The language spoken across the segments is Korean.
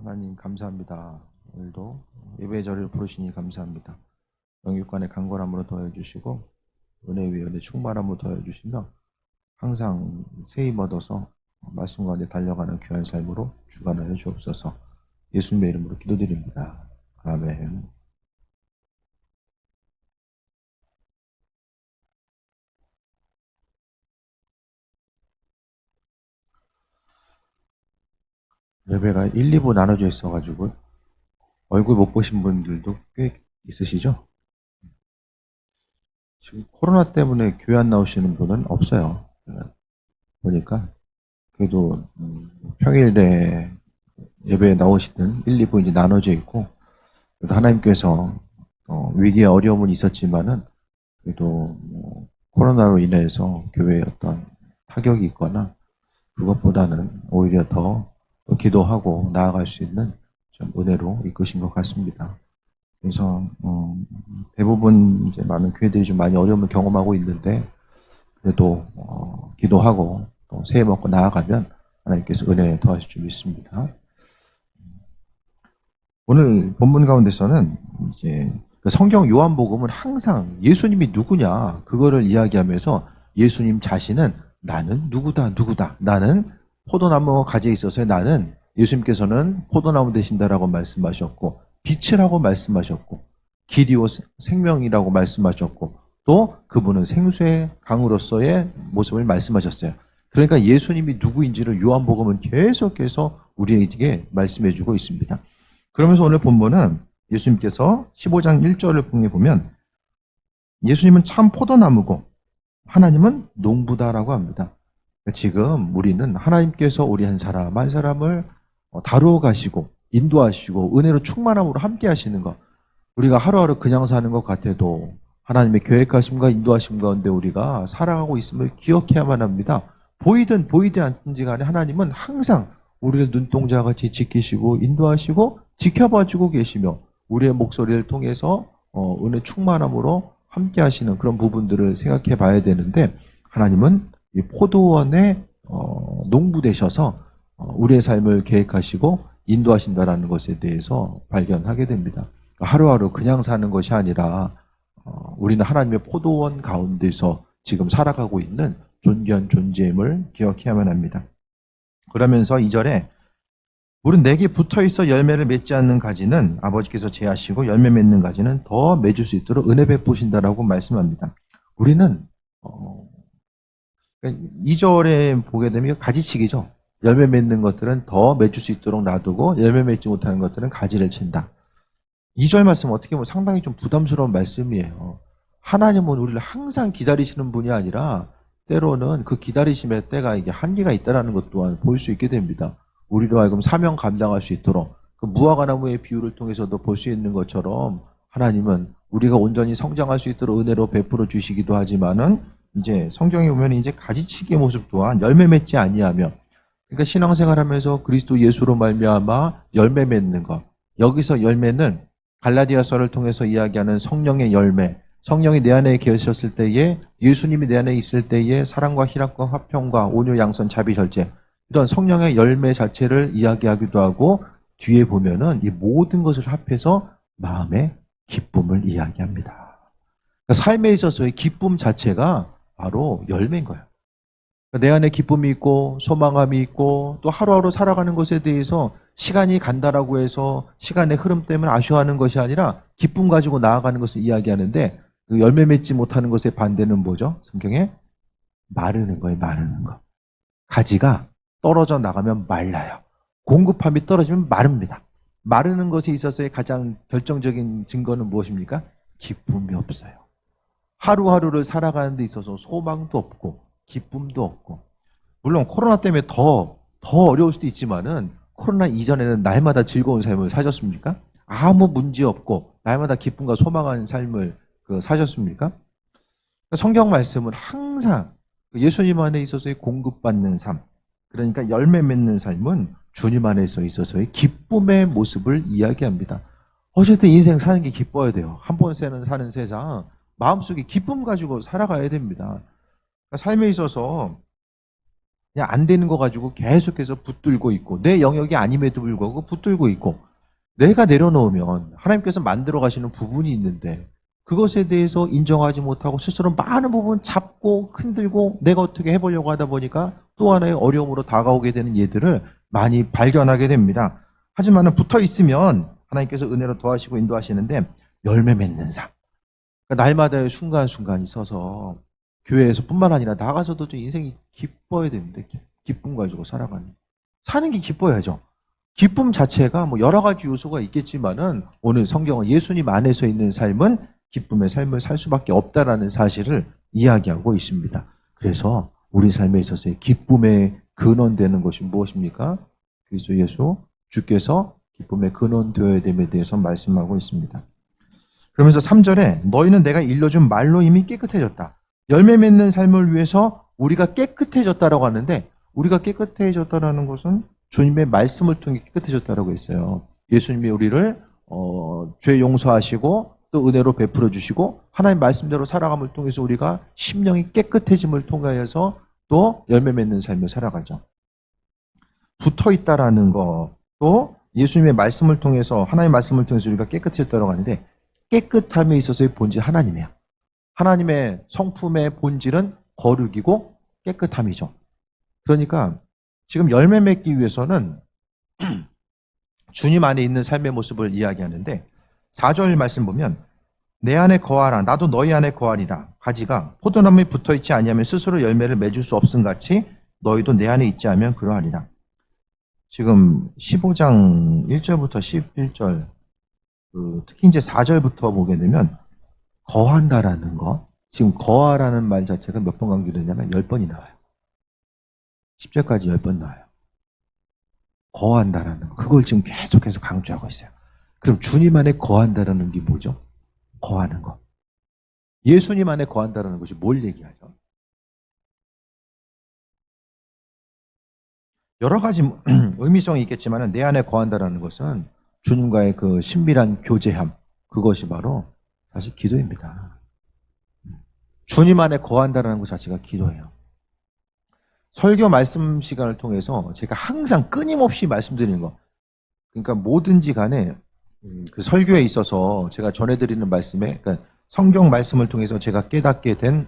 하나님 감사합니다. 오늘도 예배의 자리를 부르시니 감사합니다. 영육간의 강건함으로 더해주시고 은혜 위에 은혜 충만함으로 더해주시며 항상 세임 얻어서 말씀 가운데 달려가는 귀한 삶으로 주관하여 주옵소서. 예수님의 이름으로 기도드립니다. 아멘. 예배가 1, 2부 나눠져 있어가지고 얼굴 못 보신 분들도 꽤 있으시죠? 지금 코로나 때문에 교회 안 나오시는 분은 없어요. 보니까 그래도 평일에 예배에 나오시든 1, 2부 이제 나눠져 있고, 그래도 하나님께서 위기에 어려움은 있었지만은 그래도 코로나로 인해서 교회에 어떤 타격이 있거나 그것보다는 오히려 더 기도하고 나아갈 수 있는 좀 은혜로 이끄신 것 같습니다. 그래서 대부분 이제 많은 교회들이 좀 많이 어려움을 경험하고 있는데, 그래도 기도하고 또 새해 먹고 나아가면 하나님께서 은혜 더하실 줄 믿습니다. 오늘 본문 가운데서는 이제 성경 요한복음은 항상 예수님이 누구냐 그거를 이야기하면서 예수님 자신은 나는 누구다 나는 포도나무 가지에 있어서 나는, 예수님께서는 포도나무 되신다라고 말씀하셨고 빛이라고 말씀하셨고 길이요 생명이라고 말씀하셨고 또 그분은 생수의 강으로서의 모습을 말씀하셨어요. 그러니까 예수님이 누구인지를 요한복음은 계속해서 우리에게 말씀해주고 있습니다. 그러면서 오늘 본문은 예수님께서 15장 1절을 보면 예수님은 참 포도나무고 하나님은 농부다라고 합니다. 지금 우리는 하나님께서 우리 한 사람 한 사람을 다루어 가시고 인도하시고 은혜로 충만함으로 함께 하시는 것, 우리가 하루하루 그냥 사는 것 같아도 하나님의 계획하심과 인도하심 가운데 우리가 살아가고 있음을 기억해야만 합니다. 보이든 보이지 않든지 간에 하나님은 항상 우리를 눈동자같이 지키시고 인도하시고 지켜봐주고 계시며 우리의 목소리를 통해서 은혜 충만함으로 함께 하시는 그런 부분들을 생각해 봐야 되는데, 하나님은 이 포도원의 농부 되셔서 우리의 삶을 계획하시고 인도하신다라는 것에 대해서 발견하게 됩니다. 하루하루 그냥 사는 것이 아니라 우리는 하나님의 포도원 가운데서 지금 살아가고 있는 존귀한 존재임을 기억해야만 합니다. 그러면서 2절에 물은 내게 붙어있어 열매를 맺지 않는 가지는 아버지께서 제하시고 열매 맺는 가지는 더 맺을 수 있도록 은혜 베푸신다라고 말씀합니다. 우리는 2절에 보게 되면 가지치기죠. 열매 맺는 것들은 더 맺을 수 있도록 놔두고 열매 맺지 못하는 것들은 가지를 친다. 2절 말씀은 어떻게 보면 상당히 좀 부담스러운 말씀이에요. 하나님은 우리를 항상 기다리시는 분이 아니라 때로는 그 기다리심의 때가 이게 한계가 있다는 것 또한 볼 수 있게 됩니다. 우리로 하여금 사명 감당할 수 있도록 그 무화과 나무의 비유를 통해서도 볼 수 있는 것처럼 하나님은 우리가 온전히 성장할 수 있도록 은혜로 베풀어 주시기도 하지만은 이제 성경에 보면 이제 가지치기의 모습 또한 열매 맺지 아니하며, 그러니까 신앙생활하면서 그리스도 예수로 말미암아 열매 맺는 것, 여기서 열매는 갈라디아서를 통해서 이야기하는 성령의 열매, 성령이 내 안에 계셨을 때에, 예수님이 내 안에 있을 때에 사랑과 희락과 화평과 온유 양선 자비 절제, 이런 성령의 열매 자체를 이야기하기도 하고, 뒤에 보면은 이 모든 것을 합해서 마음의 기쁨을 이야기합니다. 그러니까 삶에 있어서의 기쁨 자체가 바로 열매인 거예요. 그러니까 내 안에 기쁨이 있고 소망함이 있고 또 하루하루 살아가는 것에 대해서 시간이 간다라고 해서 시간의 흐름 때문에 아쉬워하는 것이 아니라 기쁨 가지고 나아가는 것을 이야기하는데, 그 열매 맺지 못하는 것의 반대는 뭐죠? 성경에 마르는 거예요. 마르는 거. 가지가 떨어져 나가면 말라요. 공급함이 떨어지면 마릅니다. 마르는 것에 있어서의 가장 결정적인 증거는 무엇입니까? 기쁨이 없어요. 하루하루를 살아가는 데 있어서 소망도 없고 기쁨도 없고, 물론 코로나 때문에 더 어려울 수도 있지만은 코로나 이전에는 날마다 즐거운 삶을 사셨습니까? 아무 문제 없고 날마다 기쁨과 소망하는 삶을 사셨습니까? 성경 말씀은 항상 예수님 안에 있어서의 공급받는 삶, 그러니까 열매 맺는 삶은 주님 안에서 있어서의 기쁨의 모습을 이야기합니다. 어쨌든 인생 사는 게 기뻐야 돼요. 한 번 사는 세상 마음속에 기쁨 가지고 살아가야 됩니다. 그러니까 삶에 있어서 그냥 안 되는 거 가지고 계속해서 붙들고 있고 내 영역이 아님에도 불구하고 붙들고 있고 내가 내려놓으면 하나님께서 만들어 가시는 부분이 있는데 그것에 대해서 인정하지 못하고 스스로 많은 부분 잡고 흔들고 내가 어떻게 해보려고 하다 보니까 또 하나의 어려움으로 다가오게 되는 예들을 많이 발견하게 됩니다. 하지만 붙어 있으면 하나님께서 은혜로 도와주시고 인도하시는데 열매 맺는 삶. 그러니까 날마다의 순간순간이 있어서 교회에서 뿐만 아니라 나가서도 좀 인생이 기뻐야 되는데 기쁨 가지고 살아가는. 사는 게 기뻐야죠. 기쁨 자체가 뭐 여러 가지 요소가 있겠지만은 오늘 성경은 예수님 안에서 있는 삶은 기쁨의 삶을 살 수밖에 없다라는 사실을 이야기하고 있습니다. 그래서 우리 삶에 있어서의 기쁨의 근원되는 것이 무엇입니까? 그리스도 예수 주께서 기쁨의 근원 되어야 됨에 대해서 말씀하고 있습니다. 그러면서 3절에 너희는 내가 일러준 말로 이미 깨끗해졌다. 열매 맺는 삶을 위해서 우리가 깨끗해졌다라고 하는데 우리가 깨끗해졌다라는 것은 주님의 말씀을 통해 깨끗해졌다라고 했어요. 예수님이 우리를 죄 용서하시고 또 은혜로 베풀어 주시고 하나님 말씀대로 살아감을 통해서 우리가 심령이 깨끗해짐을 통하여서 또 열매 맺는 삶을 살아가죠. 붙어 있다라는 거, 또 예수님의 말씀을 통해서 하나님의 말씀을 통해서 우리가 깨끗해졌다고 하는데 깨끗함에 있어서의 본질 하나님이에요. 하나님의 성품의 본질은 거룩이고 깨끗함이죠. 그러니까 지금 열매 맺기 위해서는 주님 안에 있는 삶의 모습을 이야기하는데 4절 말씀 보면 내 안에 거하라 나도 너희 안에 거하리라. 가지가 포도나무에 붙어있지 아니하면 스스로 열매를 맺을 수 없음같이 너희도 내 안에 있지 않으면 그러하리라. 지금 15장 1절부터 11절 특히 이제 4절부터 보게 되면 거한다라는 거, 지금 거하라는 말 자체가 몇 번 강조되냐면 10번이 나와요. 10절까지 10번 나와요. 거한다라는 거, 그걸 지금 계속해서 강조하고 있어요. 그럼 주님 안에 거한다라는 게 뭐죠? 거하는 거. 예수님 안에 거한다라는 것이 뭘 얘기하죠? 여러 가지 의미성이 있겠지만 내 안에 거한다라는 것은 주님과의 그 신비한 교제함, 그것이 바로 사실 기도입니다. 주님 안에 거한다라는 것 자체가 기도예요. 설교 말씀 시간을 통해서 제가 항상 끊임없이 말씀드리는 거, 그러니까 뭐든지 간에 그 설교에 있어서 제가 전해드리는 말씀에, 그러니까 성경 말씀을 통해서 제가 깨닫게 된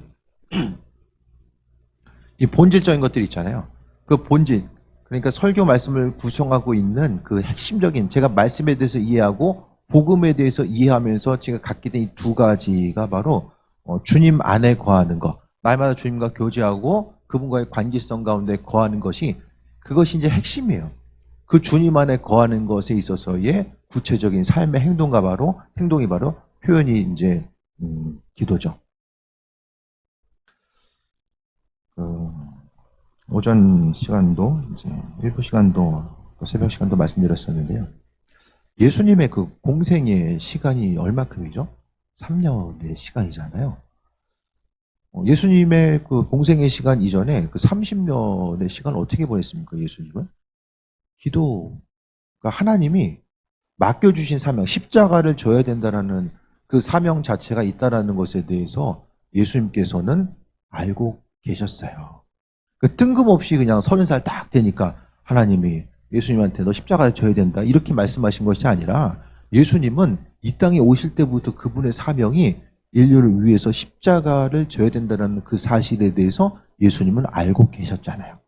이 본질적인 것들이 있잖아요. 그 본질, 그러니까 설교 말씀을 구성하고 있는 그 핵심적인, 제가 말씀에 대해서 이해하고 복음에 대해서 이해하면서 제가 갖게 된 이 두 가지가 바로 주님 안에 거하는 것, 날마다 주님과 교제하고 그분과의 관계성 가운데 거하는 것이, 그것이 이제 핵심이에요. 그 주님 안에 거하는 것에 있어서의 구체적인 삶의 행동이 바로 표현이 이제 기도죠. 오전 시간도 이제 일부 시간도 새벽 시간도 말씀드렸었는데요. 예수님의 그 공생의 시간이 얼마큼이죠? 3년의 시간이잖아요. 예수님의 그 공생의 시간 이전에 그 30년의 시간을 어떻게 보냈습니까? 예수님은 기도가 하나님이 맡겨주신 사명, 십자가를 져야 된다라는 그 사명 자체가 있다라는 것에 대해서 예수님께서는 알고 계셨어요. 그 뜬금없이 그냥 30살 딱 되니까 하나님이 예수님한테 너 십자가를 져야 된다 이렇게 말씀하신 것이 아니라 예수님은 이 땅에 오실 때부터 그분의 사명이 인류를 위해서 십자가를 져야 된다는 그 사실에 대해서 예수님은 알고 계셨잖아요.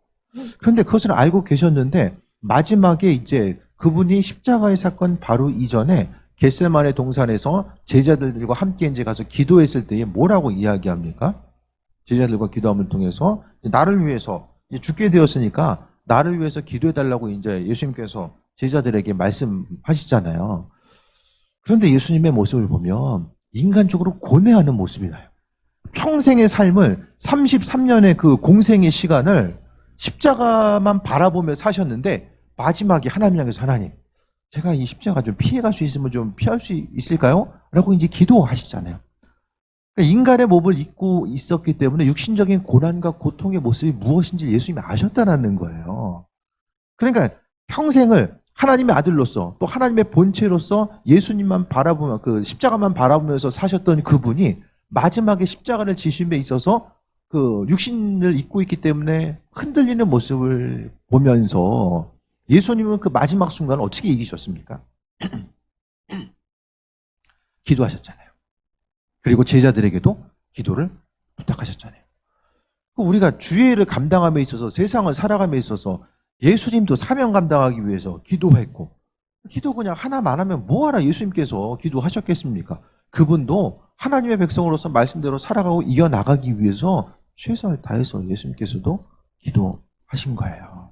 그런데 그것을 알고 계셨는데 마지막에 이제 그분이 십자가의 사건 바로 이전에 겟세마네 동산에서 제자들과 함께 이제 가서 기도했을 때에 뭐라고 이야기합니까? 제자들과 기도함을 통해서 나를 위해서 이제 죽게 되었으니까 나를 위해서 기도해달라고 이제 예수님께서 제자들에게 말씀하시잖아요. 그런데 예수님의 모습을 보면 인간적으로 고뇌하는 모습이 나요. 평생의 삶을 33년의 그 공생의 시간을 십자가만 바라보며 사셨는데 마지막에 하나님 향해서 하나님, 제가 이 십자가 좀 피해갈 수 있으면 좀 피할 수 있을까요? 라고 이제 기도하시잖아요. 그러니까 인간의 몸을 입고 있었기 때문에 육신적인 고난과 고통의 모습이 무엇인지 예수님이 아셨다는 거예요. 그러니까 평생을 하나님의 아들로서 또 하나님의 본체로서 예수님만 바라보며 그 십자가만 바라보면서 사셨던 그분이 마지막에 십자가를 지심에 있어서 그 육신을 입고 있기 때문에 흔들리는 모습을 보면서 예수님은 그 마지막 순간을 어떻게 이기셨습니까? 기도하셨잖아요. 그리고 제자들에게도 기도를 부탁하셨잖아요. 우리가 주의를 감당함에 있어서, 세상을 살아감에 있어서 예수님도 사명 감당하기 위해서 기도했고, 기도 그냥 하나만 하면 뭐하라 예수님께서 기도하셨겠습니까? 그분도 하나님의 백성으로서 말씀대로 살아가고 이겨나가기 위해서 최선을 다해서 예수님께서도 기도하신 거예요.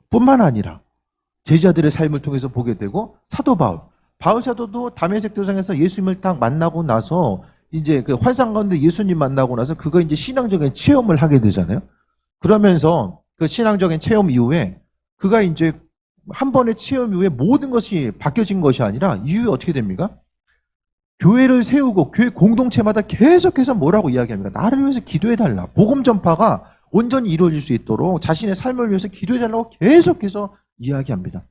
뿐만 아니라 제자들의 삶을 통해서 보게 되고, 사도 바울 사도도 다메섹 도상에서 예수님을 딱 만나고 나서 이제 그 환상 가운데 예수님 만나고 나서 그거 이제 신앙적인 체험을 하게 되잖아요. 그러면서 그 신앙적인 체험 이후에 그가 이제 한 번의 체험 이후에 모든 것이 바뀌어진 것이 아니라 이후에 어떻게 됩니까? 교회를 세우고 교회 공동체마다 계속해서 뭐라고 이야기합니까? 나를 위해서 기도해달라. 복음 전파가 온전히 이루어질 수 있도록 자신의 삶을 위해서 기도해달라고 계속해서 이야기합니다.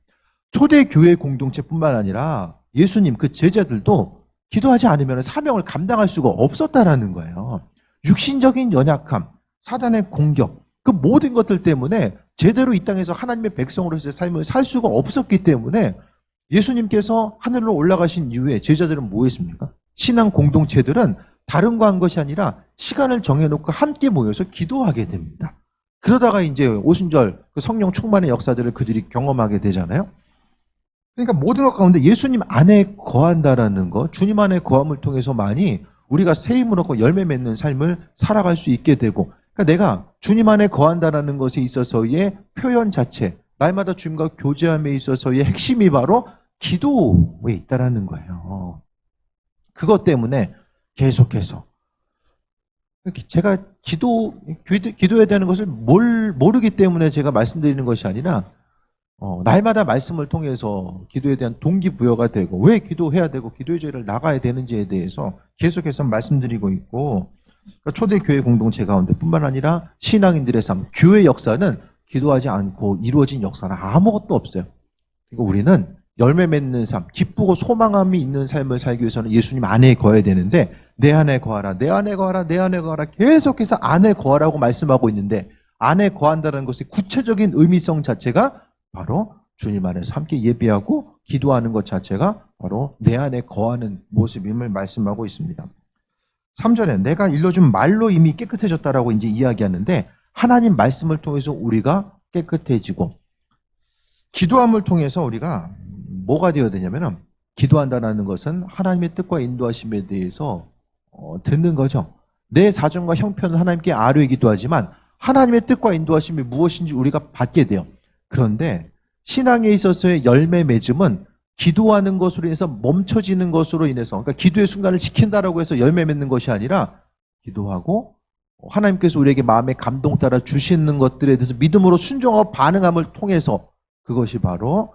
초대 교회 공동체뿐만 아니라 예수님 그 제자들도 기도하지 않으면 사명을 감당할 수가 없었다라는 거예요. 육신적인 연약함, 사단의 공격, 그 모든 것들 때문에 제대로 이 땅에서 하나님의 백성으로서의 삶을 살 수가 없었기 때문에 예수님께서 하늘로 올라가신 이후에 제자들은 뭐 했습니까? 신앙 공동체들은 다른 거 한 것이 아니라 시간을 정해놓고 함께 모여서 기도하게 됩니다. 그러다가 이제 오순절 그 성령 충만의 역사들을 그들이 경험하게 되잖아요. 그러니까 모든 것 가운데 예수님 안에 거한다라는 거, 주님 안에 거함을 통해서만이 우리가 새 힘을 얻고 열매 맺는 삶을 살아갈 수 있게 되고, 그러니까 내가 주님 안에 거한다라는 것에 있어서의 표현 자체, 날마다 주님과 교제함에 있어서의 핵심이 바로 기도에 있다라는 거예요. 그것 때문에 계속해서 제가 기도해야 되는 것을 모르기 때문에 제가 말씀드리는 것이 아니라 날마다 말씀을 통해서 기도에 대한 동기부여가 되고 왜 기도해야 되고 기도의 저희를 나가야 되는지에 대해서 계속해서 말씀드리고 있고, 그러니까 초대교회 공동체 가운데 뿐만 아니라 신앙인들의 삶, 교회 역사는 기도하지 않고 이루어진 역사는 아무것도 없어요. 그러니까 우리는 열매 맺는 삶, 기쁘고 소망함이 있는 삶을 살기 위해서는 예수님 안에 거해야 되는데, 내 안에 거하라, 내 안에 거하라, 내 안에 거하라 계속해서 안에 거하라고 말씀하고 있는데, 안에 거한다는 것의 구체적인 의미성 자체가 바로 주님 안에서 함께 예배하고 기도하는 것 자체가 바로 내 안에 거하는 모습임을 말씀하고 있습니다. 3절에 내가 일러준 말로 이미 깨끗해졌다라고 이제 이야기하는데, 하나님 말씀을 통해서 우리가 깨끗해지고, 기도함을 통해서 우리가 뭐가 되어야 되냐면은, 기도한다는 것은 하나님의 뜻과 인도하심에 대해서 듣는 거죠. 내 사정과 형편을 하나님께 아뢰 기도하지만 하나님의 뜻과 인도하심이 무엇인지 우리가 받게 돼요. 그런데 신앙에 있어서의 열매 맺음은 기도하는 것으로 인해서 멈춰지는 것으로 인해서, 그러니까 기도의 순간을 지킨다라고 해서 열매 맺는 것이 아니라, 기도하고 하나님께서 우리에게 마음의 감동 따라 주시는 것들에 대해서 믿음으로 순종하고 반응함을 통해서 그것이 바로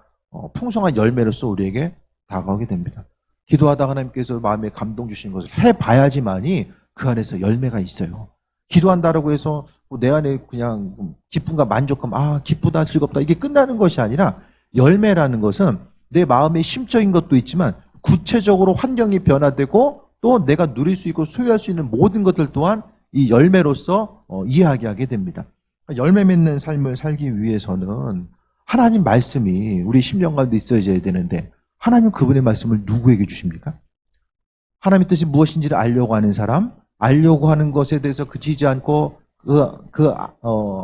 풍성한 열매로서 우리에게 다가오게 됩니다. 기도하다가 하나님께서 마음에 감동 주시는 것을 해봐야지만이 그 안에서 열매가 있어요. 기도한다라고 해서 내 안에 그냥 기쁨과 만족감, 기쁘다, 즐겁다 이게 끝나는 것이 아니라, 열매라는 것은 내 마음의 심적인 것도 있지만 구체적으로 환경이 변화되고 또 내가 누릴 수 있고 소유할 수 있는 모든 것들 또한 이 열매로서 이야기하게 됩니다. 열매 맺는 삶을 살기 위해서는 하나님 말씀이 우리 심령 가운데 있어야 되는데, 하나님 그분의 말씀을 누구에게 주십니까? 하나님의 뜻이 무엇인지를 알려고 하는 사람, 알려고 하는 것에 대해서 그치지 않고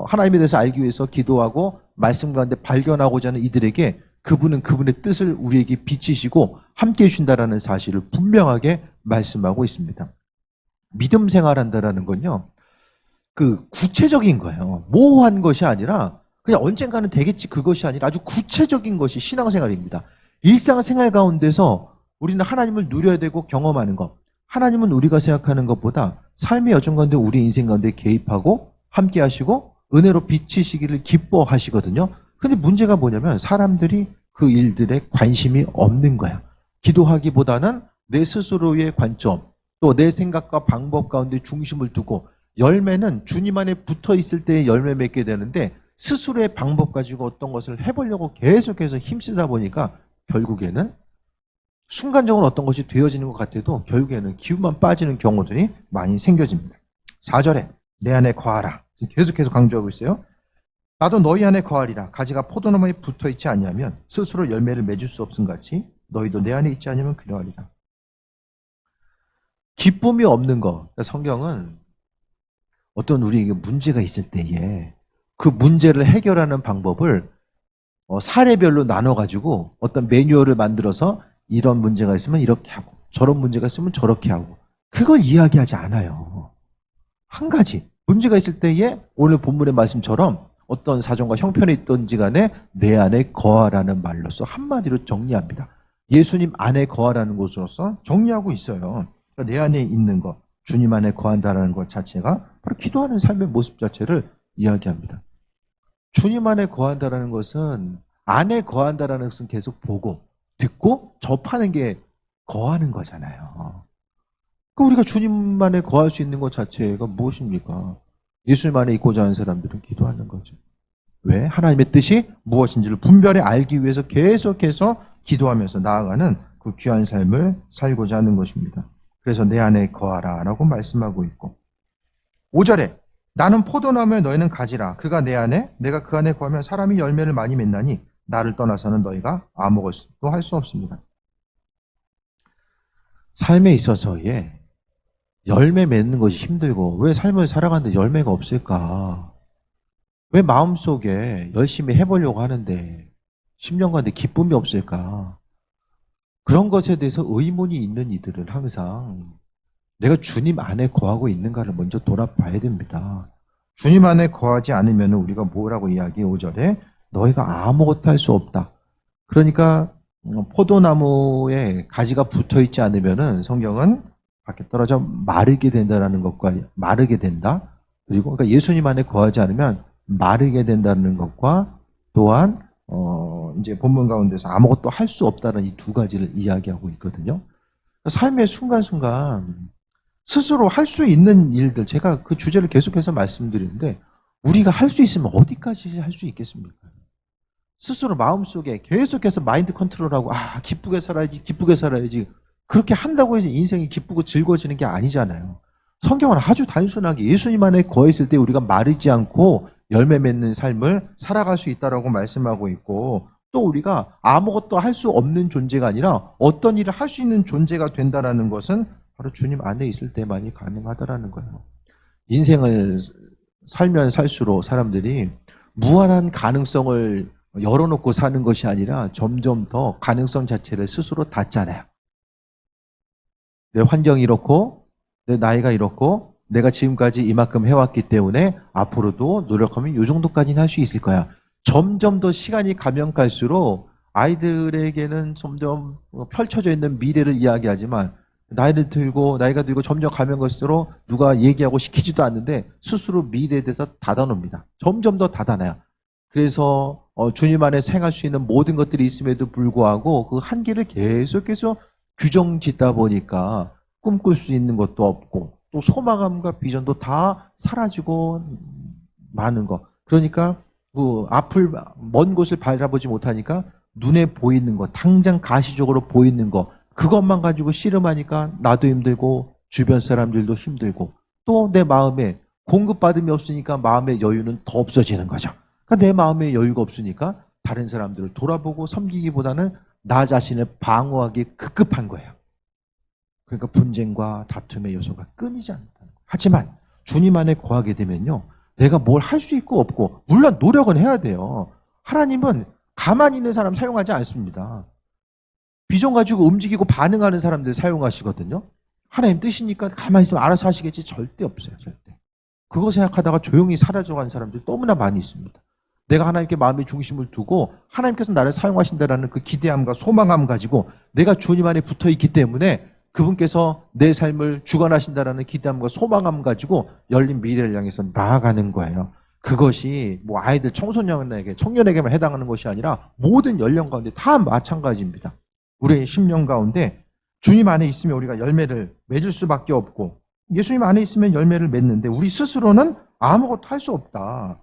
하나님에 대해서 알기 위해서 기도하고 말씀 가운데 발견하고자 하는 이들에게 그분은 그분의 뜻을 우리에게 비치시고 함께 해준다라는 사실을 분명하게 말씀하고 있습니다. 믿음 생활한다라는 건요, 그 구체적인 거예요. 모호한 것이 아니라 그냥 언젠가는 되겠지 그것이 아니라 아주 구체적인 것이 신앙생활입니다. 일상생활 가운데서 우리는 하나님을 누려야 되고 경험하는 것, 하나님은 우리가 생각하는 것보다 삶의 여정 가운데 우리 인생 가운데 개입하고 함께 하시고 은혜로 비치시기를 기뻐하시거든요. 근데 문제가 뭐냐면 사람들이 그 일들에 관심이 없는 거야. 기도하기보다는 내 스스로의 관점, 또 내 생각과 방법 가운데 중심을 두고, 열매는 주님 안에 붙어 있을 때 열매 맺게 되는데 스스로의 방법 가지고 어떤 것을 해보려고 계속해서 힘쓰다 보니까 결국에는 순간적으로 어떤 것이 되어지는 것 같아도 결국에는 기운만 빠지는 경우들이 많이 생겨집니다. 4절에 내 안에 거하라. 지금 계속해서 강조하고 있어요. 나도 너희 안에 거하리라. 가지가 포도나무에 붙어있지 않냐면 스스로 열매를 맺을 수 없음 같이 너희도 내 안에 있지 않으면 그러하리라. 기쁨이 없는 거. 그러니까 성경은 어떤 우리에게 문제가 있을 때에 그 문제를 해결하는 방법을 사례별로 나눠가지고 어떤 매뉴얼을 만들어서 이런 문제가 있으면 이렇게 하고 저런 문제가 있으면 저렇게 하고 그걸 이야기하지 않아요. 한 가지 문제가 있을 때에 오늘 본문의 말씀처럼 어떤 사정과 형편이 있던지 간에 내 안에 거하라는 말로서 한마디로 정리합니다. 예수님 안에 거하라는 것으로서 정리하고 있어요. 그러니까 내 안에 있는 것, 주님 안에 거한다는 것 자체가 바로 기도하는 삶의 모습 자체를 이야기합니다. 주님 안에 거한다는 것은 안에 거한다는 것은 계속 보고 듣고 접하는 게 거하는 거잖아요. 그러니까 우리가 주님 안에 거할 수 있는 것 자체가 무엇입니까? 예수님 안에 있고자 하는 사람들은 기도하는 거죠. 왜? 하나님의 뜻이 무엇인지를 분별히 알기 위해서 계속해서 기도하면서 나아가는 그 귀한 삶을 살고자 하는 것입니다. 그래서 내 안에 거하라 라고 말씀하고 있고 5절에 나는 포도나무에 너희는 가지라. 그가 내 안에 내가 그 안에 거하면 사람이 열매를 많이 맺나니 나를 떠나서는 너희가 아무것도 할 수 없습니다. 삶에 있어서의 열매 맺는 것이 힘들고 왜 삶을 살아가는데 열매가 없을까? 왜 마음속에 열심히 해보려고 하는데 10년간 기쁨이 없을까? 그런 것에 대해서 의문이 있는 이들은 항상 내가 주님 안에 거하고 있는가를 먼저 돌아봐야 됩니다. 주님 안에 거하지 않으면 우리가 뭐라고 이야기해 5절에 너희가 아무것도 할 수 없다. 그러니까 포도나무에 가지가 붙어있지 않으면 성경은 밖에 떨어져 마르게 된다는 것과 마르게 된다. 그리고 그러니까 예수님 안에 거하지 않으면 마르게 된다는 것과 또한 이제 본문 가운데서 아무것도 할 수 없다는 이 두 가지를 이야기하고 있거든요. 삶의 순간순간 스스로 할 수 있는 일들, 제가 그 주제를 계속해서 말씀드리는데 우리가 할 수 있으면 어디까지 할 수 있겠습니까? 스스로 마음속에 계속해서 마인드 컨트롤하고 기쁘게 살아야지 기쁘게 살아야지 그렇게 한다고 해서 인생이 기쁘고 즐거워지는 게 아니잖아요. 성경은 아주 단순하게 예수님 안에 거했을 때 우리가 마르지 않고 열매 맺는 삶을 살아갈 수 있다라고 말씀하고 있고 또 우리가 아무것도 할 수 없는 존재가 아니라 어떤 일을 할 수 있는 존재가 된다는 것은 바로 주님 안에 있을 때만이 가능하다라는 거예요. 인생을 살면 살수록 사람들이 무한한 가능성을 열어놓고 사는 것이 아니라 점점 더 가능성 자체를 스스로 닫잖아요. 내 환경이 이렇고 내 나이가 이렇고 내가 지금까지 이만큼 해왔기 때문에 앞으로도 노력하면 이 정도까지는 할 수 있을 거야. 점점 더 시간이 가면 갈수록 아이들에게는 점점 펼쳐져 있는 미래를 이야기하지만 나이가 들고 점점 가면 갈수록 누가 얘기하고 시키지도 않는데 스스로 미래에 대해서 닫아놓습니다. 점점 더 닫아놔요. 그래서 주님 안에 생할 수 있는 모든 것들이 있음에도 불구하고 그 한계를 계속해서 규정 짓다 보니까 꿈꿀 수 있는 것도 없고 또 소망감과 비전도 다 사라지고 마는 거. 그러니까 그 앞을 먼 곳을 바라보지 못하니까 눈에 보이는 거, 당장 가시적으로 보이는 거 그것만 가지고 씨름하니까 나도 힘들고 주변 사람들도 힘들고 또 내 마음에 공급받음이 없으니까 마음의 여유는 더 없어지는 거죠. 그러니까 내 마음에 여유가 없으니까 다른 사람들을 돌아보고 섬기기보다는 나 자신을 방어하기 급급한 거예요. 그러니까 분쟁과 다툼의 요소가 끊이지 않는다는 거예요. 하지만 주님 안에 거하게 되면요. 내가 뭘 할 수 있고 없고 물론 노력은 해야 돼요. 하나님은 가만히 있는 사람 사용하지 않습니다. 비전 가지고 움직이고 반응하는 사람들 사용하시거든요. 하나님 뜻이니까 가만히 있으면 알아서 하시겠지 절대 없어요. 절대. 그거 생각하다가 조용히 사라져간 사람들이 너무나 많이 있습니다. 내가 하나님께 마음의 중심을 두고 하나님께서 나를 사용하신다라는 그 기대함과 소망함 가지고 내가 주님 안에 붙어있기 때문에 그분께서 내 삶을 주관하신다라는 기대함과 소망함 가지고 열린 미래를 향해서 나아가는 거예요. 그것이 뭐 아이들 청소년에게 청년에게만 해당하는 것이 아니라 모든 연령 가운데 다 마찬가지입니다. 우리의 심령 가운데 주님 안에 있으면 우리가 열매를 맺을 수밖에 없고 예수님 안에 있으면 열매를 맺는데 우리 스스로는 아무것도 할 수 없다.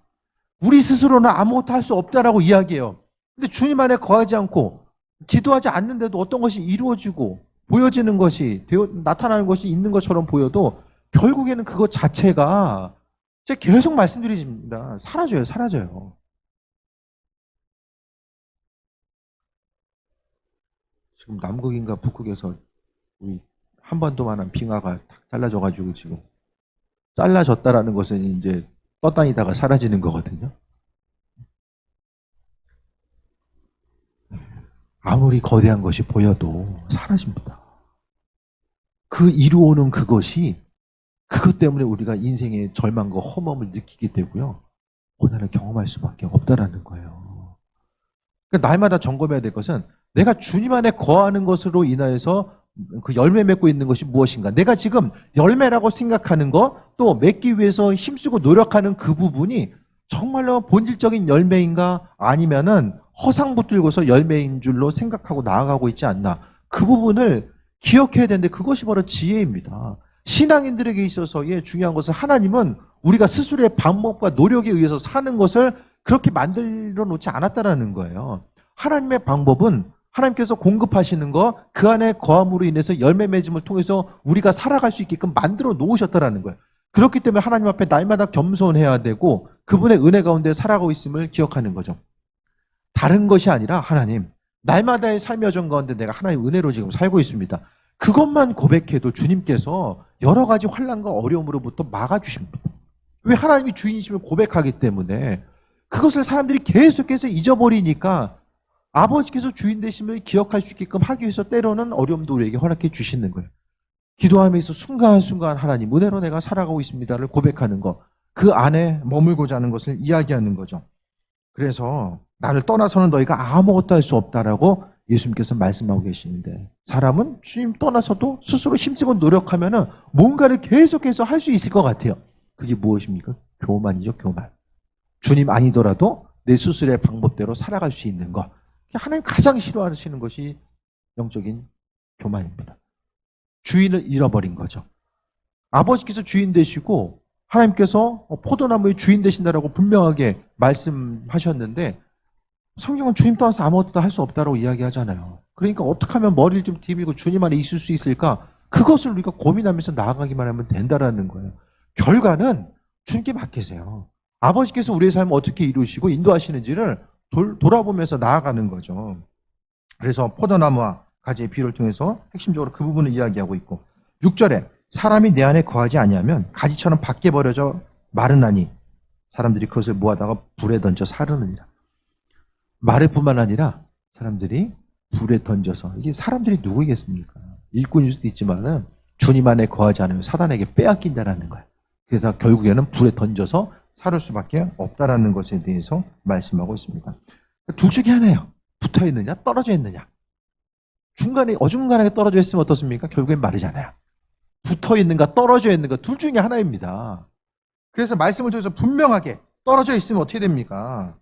우리 스스로는 아무것도 할 수 없다라고 이야기해요. 근데 주님 안에 거하지 않고 기도하지 않는데도 어떤 것이 이루어지고 보여지는 것이 나타나는 것이 있는 것처럼 보여도 결국에는 그것 자체가 제가 계속 말씀드리십니다. 사라져요, 사라져요. 지금 남극인가 북극에서 우리 한반도만한 빙하가 탁 잘라져가지고 지금 잘라졌다라는 것은 이제 떠다니다가 사라지는 거거든요. 아무리 거대한 것이 보여도 사라집니다. 그 이루어오는 그것이 그것 때문에 우리가 인생의 절망과 허무함을 느끼게 되고요. 고난을 경험할 수밖에 없다라는 거예요. 그러니까 날마다 점검해야 될 것은 내가 주님 안에 거하는 것으로 인하여서 그 열매 맺고 있는 것이 무엇인가. 내가 지금 열매라고 생각하는 것, 또 맺기 위해서 힘쓰고 노력하는 그 부분이 정말로 본질적인 열매인가 아니면은 허상 붙들고서 열매인 줄로 생각하고 나아가고 있지 않나. 그 부분을 기억해야 되는데 그것이 바로 지혜입니다. 신앙인들에게 있어서의 중요한 것은 하나님은 우리가 스스로의 방법과 노력에 의해서 사는 것을 그렇게 만들어 놓지 않았다라는 거예요. 하나님의 방법은 하나님께서 공급하시는 거, 그 안에 거함으로 인해서 열매 맺음을 통해서 우리가 살아갈 수 있게끔 만들어 놓으셨다라는 거예요. 그렇기 때문에 하나님 앞에 날마다 겸손해야 되고 그분의 은혜 가운데 살아가고 있음을 기억하는 거죠. 다른 것이 아니라 하나님, 날마다의 삶의 여정 가운데 내가 하나님의 은혜로 지금 살고 있습니다. 그것만 고백해도 주님께서 여러 가지 환난과 어려움으로부터 막아주십니다. 왜? 하나님이 주인이심을 고백하기 때문에. 그것을 사람들이 계속해서 잊어버리니까 아버지께서 주인 되심을 기억할 수 있게끔 하기 위해서 때로는 어려움도 우리에게 허락해 주시는 거예요. 기도하면서 순간순간 하나님 은혜로 내가 살아가고 있습니다를 고백하는 것, 그 안에 머물고자 하는 것을 이야기하는 거죠. 그래서 나를 떠나서는 너희가 아무것도 할 수 없다라고 예수님께서 말씀하고 계시는데, 사람은 주님 떠나서도 스스로 힘쓰고 노력하면은 뭔가를 계속해서 할 수 있을 것 같아요. 그게 무엇입니까? 교만이죠, 교만. 주님 아니더라도 내 스스로의 방법대로 살아갈 수 있는 것. 하나님 가장 싫어하시는 것이 영적인 교만입니다. 주인을 잃어버린 거죠. 아버지께서 주인 되시고 하나님께서 포도나무의 주인 되신다라고 분명하게 말씀하셨는데, 성경은 주님 떠나서 아무것도 할 수 없다고 이야기하잖아요. 그러니까 어떻게 하면 머리를 좀 디비고 주님 안에 있을 수 있을까? 그것을 우리가 고민하면서 나아가기만 하면 된다라는 거예요. 결과는 주님께 맡기세요. 아버지께서 우리의 삶을 어떻게 이루시고 인도하시는지를 돌아보면서 나아가는 거죠. 그래서 포도나무와 가지의 비유를 통해서 핵심적으로 그 부분을 이야기하고 있고, 6절에 사람이 내 안에 거하지 아니하면 가지처럼 밖에 버려져 마르나니 사람들이 그것을 모아다가 불에 던져 사르느니라. 말에 뿐만 아니라 사람들이 불에 던져서, 이게 사람들이 누구이겠습니까? 일꾼일 수도 있지만은 주님 안에 거하지 않으면 사단에게 빼앗긴다라는 거예요. 그래서 결국에는 불에 던져서 사를 수밖에 없다라는 것에 대해서 말씀하고 있습니다. 둘 중에 하나예요. 붙어 있느냐, 떨어져 있느냐. 중간에 어중간하게 떨어져 있으면 어떻습니까? 결국엔 마르잖아요. 붙어 있는가, 떨어져 있는가, 둘 중에 하나입니다. 그래서 말씀을 통해서 분명하게 떨어져 있으면 어떻게 됩니까?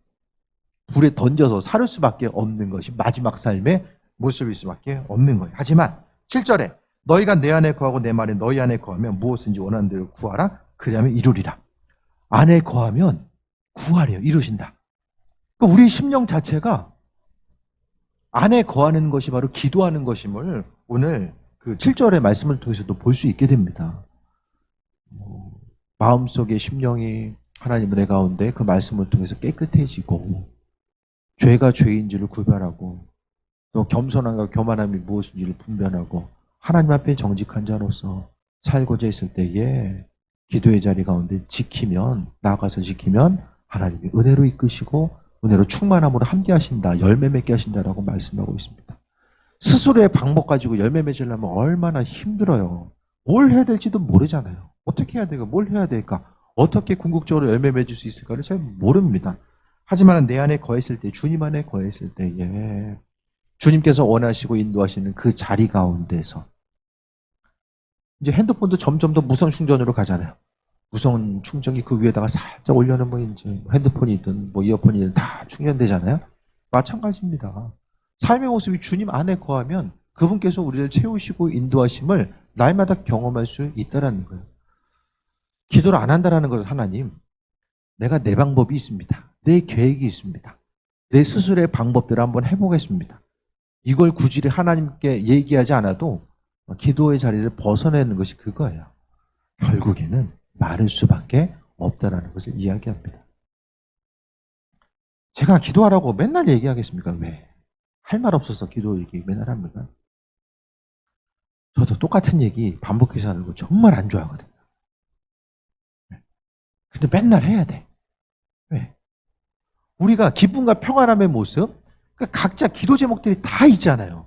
불에 던져서 사를 수밖에 없는 것이 마지막 삶의 모습일 수밖에 없는 거예요. 하지만 7절에 너희가 내 안에 거하고 내 말에 너희 안에 거하면 무엇인지 원하는 대로 구하라. 그리하면 이루리라. 안에 거하면 구하래요. 이루신다. 그러니까 우리 심령 자체가 안에 거하는 것이 바로 기도하는 것임을 오늘 그 7절의 말씀을 통해서도 볼 수 있게 됩니다. 마음속의 심령이 하나님 은혜 가운데 그 말씀을 통해서 깨끗해지고, 죄가 죄인지를 구별하고, 또 겸손함과 교만함이 무엇인지를 분별하고 하나님 앞에 정직한 자로서 살고자 했을 때에 기도의 자리 가운데 나아가서 지키면 하나님이 은혜로 이끄시고 은혜로 충만함으로 함께 하신다, 열매 맺게 하신다라고 말씀하고 있습니다. 스스로의 방법 가지고 열매 맺으려면 얼마나 힘들어요. 뭘 해야 될지도 모르잖아요. 어떻게 해야 될까? 뭘 해야 될까? 어떻게 궁극적으로 열매 맺을 수 있을까를 잘 모릅니다. 하지만 내 안에 거했을 때, 주님 안에 거했을 때에 주님께서 원하시고 인도하시는 그 자리 가운데서 이제 핸드폰도 점점 더 무선 충전으로 가잖아요. 무선 충전기 그 위에다가 살짝 올려놓으면 이제 핸드폰이든 뭐 이어폰이든 다 충전되잖아요. 마찬가지입니다. 삶의 모습이 주님 안에 거하면 그분께서 우리를 채우시고 인도하심을 날마다 경험할 수 있다는 거예요. 기도를 안 한다는 것은 하나님, 내가 내 방법이 있습니다. 내 계획이 있습니다. 내 스스로의 방법대로 한번 해보겠습니다. 이걸 굳이 하나님께 얘기하지 않아도 기도의 자리를 벗어내는 것이 그거예요. 결국에는 마를 수밖에 없다라는 것을 이야기합니다. 제가 기도하라고 맨날 얘기하겠습니까? 왜? 할 말 없어서 기도 얘기 맨날 합니까? 저도 똑같은 얘기 반복해서 하는 거 정말 안 좋아하거든요. 근데 맨날 해야 돼. 왜? 우리가 기쁨과 평안함의 모습, 그러니까 각자 기도 제목들이 다 있잖아요.